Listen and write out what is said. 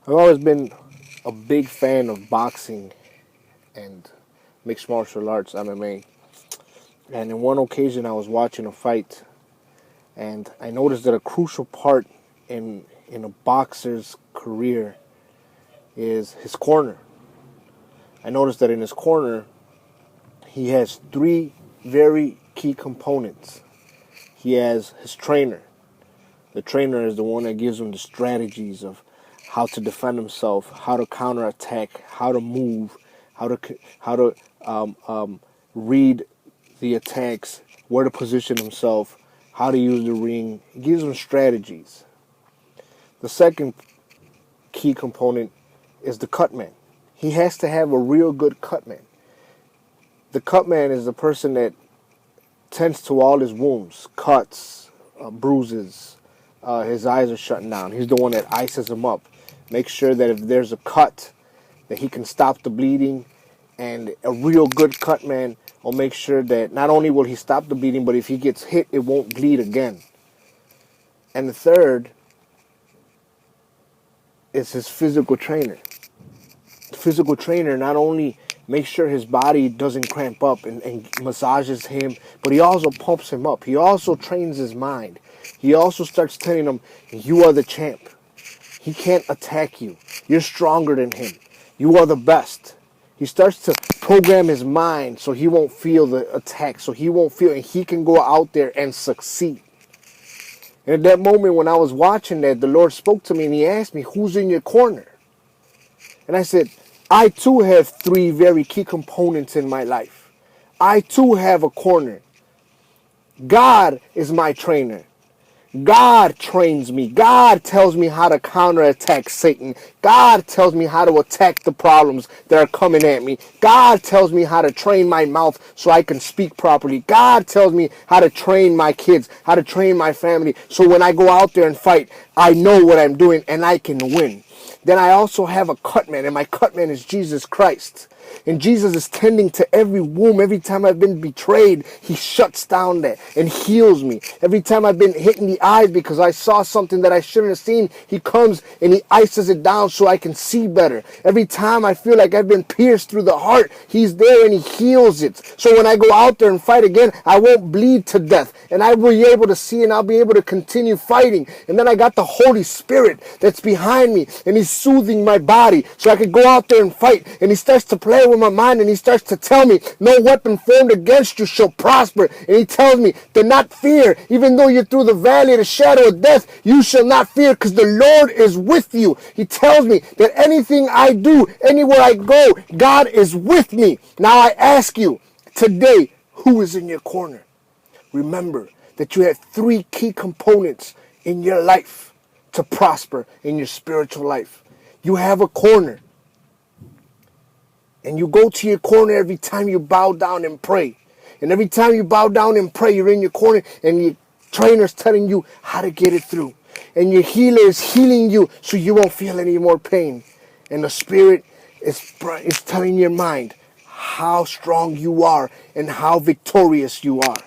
I've always been a big fan of boxing and mixed martial arts, MMA. And in one occasion, I was watching a fight, and I noticed that a crucial part in a boxer's career is his corner. I noticed that in his corner, he has three very key components. He has his trainer. The trainer is the one that gives him the strategies of how to defend himself, how to counterattack, how to move, how to read the attacks, where to position himself, how to use the ring. He gives him strategies. The second key component is the cutman. He has to have a real good cutman. The cutman is the person that tends to all his wounds, cuts, bruises. His eyes are shutting down. He's the one that ices him up. Makes sure that if there's a cut, that he can stop the bleeding. And a real good cut man will make sure that not only will he stop the bleeding, but if he gets hit, it won't bleed again. And the third is his physical trainer. The physical trainer not only makes sure his body doesn't cramp up and massages him, but he also pumps him up. He also trains his mind. He also starts telling him, you are the champ. He can't attack you. You're stronger than him. You are the best. He starts to program his mind so he won't feel the attack, so he won't feel, and he can go out there and succeed. And at that moment when I was watching that, the Lord spoke to me and he asked me, who's in your corner? And I said, I too have three very key components in my life. I too have a corner. God is my trainer. God trains me. God tells me how to counterattack Satan. God tells me how to attack the problems that are coming at me. God tells me how to train my mouth so I can speak properly. God tells me how to train my kids, how to train my family. So when I go out there and fight, I know what I'm doing and I can win. Then I also have a cutman, and my cutman is Jesus Christ. And Jesus is tending to every wound. Every time I've been betrayed, he shuts down that and heals me. Every time I've been hit in the eyes because I saw something that I shouldn't have seen, he comes and he ices it down so I can see better. Every time I feel like I've been pierced through the heart, he's there and he heals it. So when I go out there and fight again, I won't bleed to death. And I will be able to see and I'll be able to continue fighting. And then I got the Holy Spirit that's behind me and he's soothing my body so I can go out there and fight. And he starts to play with my mind and he starts to tell me, no weapon formed against you shall prosper. And he tells me to not fear, even though you're through the valley of the shadow of death, you shall not fear because the Lord is with you. He tells me that anything I do, anywhere I go, God is with me. Now I ask you today, who is in your corner? Remember that you have three key components in your life to prosper in your spiritual life. You have a corner. And you go to your corner every time you bow down and pray. And every time you bow down and pray, you're in your corner and your trainer's telling you how to get it through. And your healer is healing you so you won't feel any more pain. And the Spirit is telling your mind how strong you are and how victorious you are.